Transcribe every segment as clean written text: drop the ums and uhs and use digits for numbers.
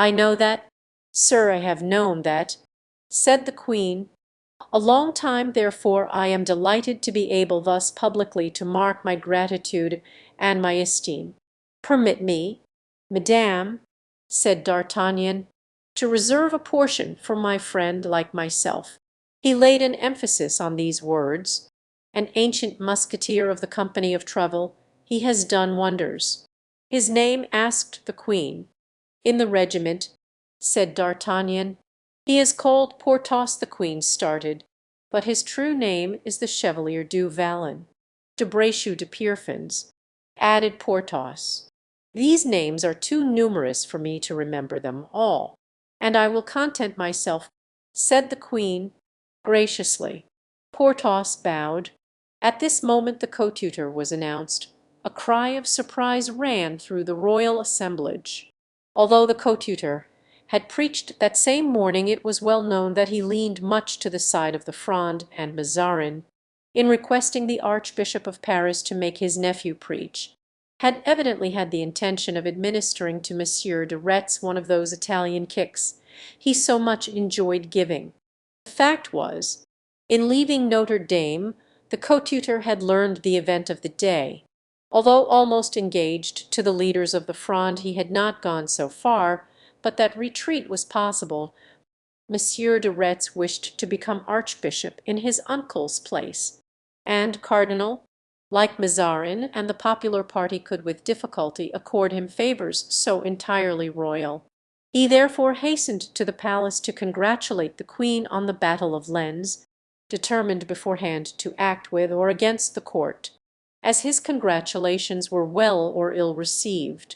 "I know that, sir, I have known that," said the Queen. "A long time, therefore I am delighted to be able thus publicly to mark my gratitude and my esteem. Permit me, madame," said D'Artagnan, "to reserve a portion for my friend like myself." He laid an emphasis on these words. An ancient musketeer of the company of Trevel, he has done wonders. "His name?" asked the Queen. "In the regiment," said D'Artagnan. "He is called Porthos." The Queen started. "But his true name is the Chevalier du Vallon, de Brachou de Pierrefonds," added Porthos. "These names are too numerous for me to remember them all, and I will content myself," said the Queen, graciously. Porthos bowed. At this moment the coadjutor was announced. A cry of surprise ran through the royal assemblage. Although the coadjutor had preached that same morning, it was well known that he leaned much to the side of the Fronde and Mazarin, in requesting the Archbishop of Paris to make his nephew preach, had evidently had the intention of administering to Monsieur de Retz one of those Italian kicks he so much enjoyed giving. The fact was, in leaving Notre Dame, the coadjutor had learned the event of the day. Although almost engaged to the leaders of the Fronde, he had not gone so far, but that retreat was possible. Monsieur de Retz wished to become archbishop in his uncle's place, and cardinal, like Mazarin, and the popular party could with difficulty accord him favours so entirely royal. He therefore hastened to the palace to congratulate the Queen on the battle of Lens, determined beforehand to act with or against the court, as his congratulations were well or ill received.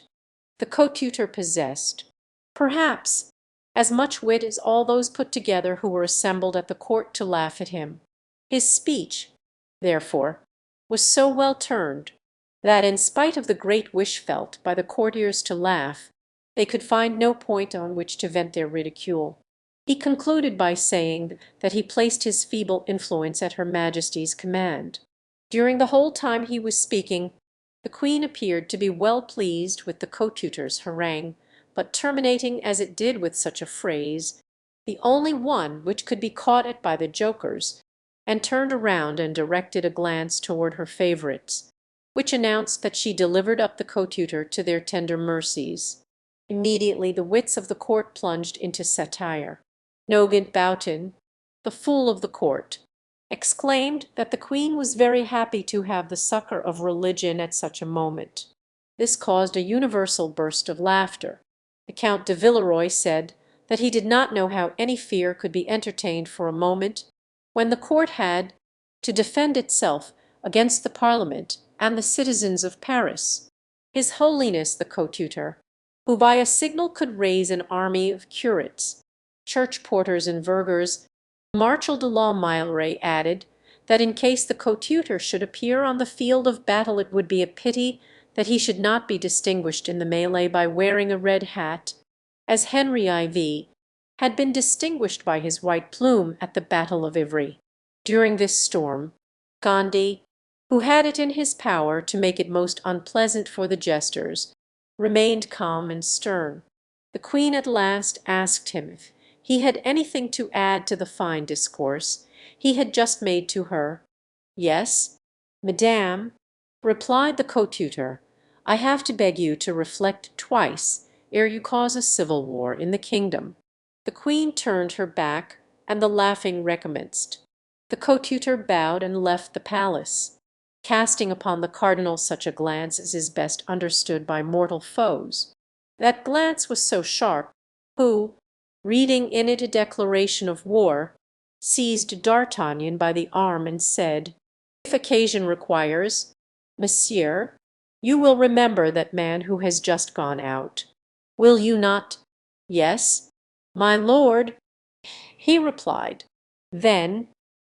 The coadjutor possessed, perhaps, as much wit as all those put together who were assembled at the court to laugh at him. His speech, therefore, was so well turned, that in spite of the great wish felt by the courtiers to laugh, they could find no point on which to vent their ridicule. He concluded by saying that he placed his feeble influence at Her Majesty's command. During the whole time he was speaking, the Queen appeared to be well pleased with the coadjutor's harangue, but terminating as it did with such a phrase, the only one which could be caught at by the jokers, and turned around and directed a glance toward her favourites, which announced that she delivered up the coadjutor to their tender mercies. Immediately the wits of the court plunged into satire. Nogent Boughton, the fool of the court, exclaimed that the Queen was very happy to have the succour of religion at such a moment. This caused a universal burst of laughter. The Count de Villeroy said that he did not know how any fear could be entertained for a moment, when the court had to defend itself against the Parliament and the citizens of Paris. His Holiness the coadjutor, who by a signal could raise an army of curates, church porters, and vergers, Marshal de la Meilleraye, added that in case the coadjutor should appear on the field of battle, it would be a pity that he should not be distinguished in the mêlée by wearing a red hat, as Henry IV had been distinguished by his white plume at the Battle of Ivry. During this storm, Gondy, who had it in his power to make it most unpleasant for the jesters, remained calm and stern. The Queen at last asked him if he had anything to add to the fine discourse he had just made to her. "Yes, madame," replied the coadjutor, "I have to beg you to reflect twice ere you cause a civil war in the kingdom." The Queen turned her back, and the laughing recommenced. The coadjutor bowed and left the palace, casting upon the cardinal such a glance as is best understood by mortal foes. That glance was so sharp, who, reading in it a declaration of war, seized D'Artagnan by the arm and said, "If occasion requires, monsieur, you will remember that man who has just gone out. Will you not?" "Yes, my lord," he replied. Then,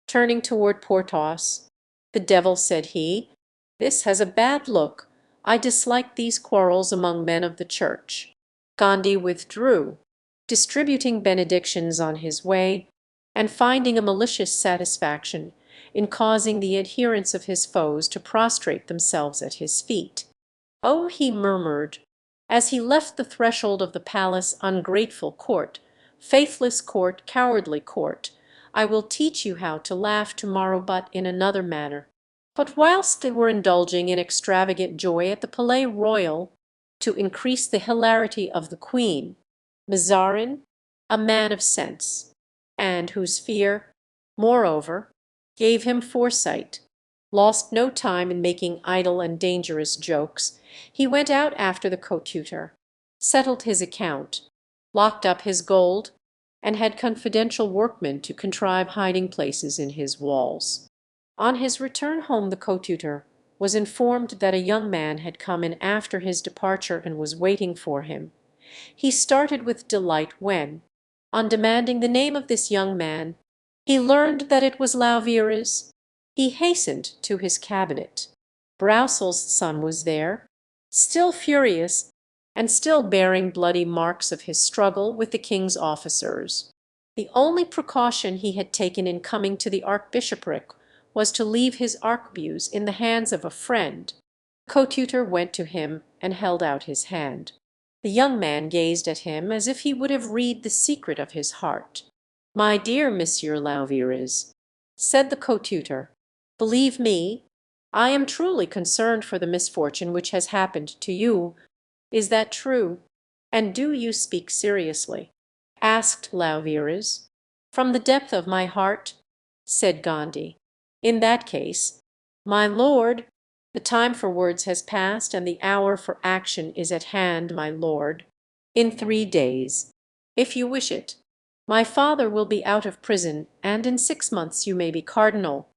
turning toward Porthos, "The devil," said he, "this has a bad look. I dislike these quarrels among men of the Church." Gondy withdrew, distributing benedictions on his way, and finding a malicious satisfaction in causing the adherents of his foes to prostrate themselves at his feet. "Oh," he murmured, As he left the threshold of the palace, ungrateful court, faithless court, cowardly court, I will teach you how to laugh to-morrow, but in another manner. But whilst they were indulging in extravagant joy at the Palais Royal, to increase the hilarity of the Queen, Mazarin, a man of sense, and whose fear, moreover, gave him foresight, lost no time in making idle and dangerous jokes. He went out after the co-tutor, settled his account, locked up his gold, and had confidential workmen to contrive hiding places in his walls. On his return home the co-tutor was informed that a young man had come in after his departure and was waiting for him. He started with delight when, on demanding the name of this young man, he learned that it was Lauvieres. He hastened to his cabinet. Broussels' son was there, still furious, and still bearing bloody marks of his struggle with the king's officers. The only precaution he had taken in coming to the archbishopric was to leave his arquebuse in the hands of a friend. The co-tutor went to him and held out his hand. The young man gazed at him as if he would have read the secret of his heart. "My dear Monsieur Lauvieres," said the co-tutor, "believe me, I am truly concerned for the misfortune which has happened to you. Is that true? And do you speak seriously?" asked Lauvieres. "From the depth of my heart," said Gondy. "In that case, my lord, the time for words has passed, and the hour for action is at hand, my lord. In 3 days, if you wish it, my father will be out of prison, and in 6 months you may be cardinal.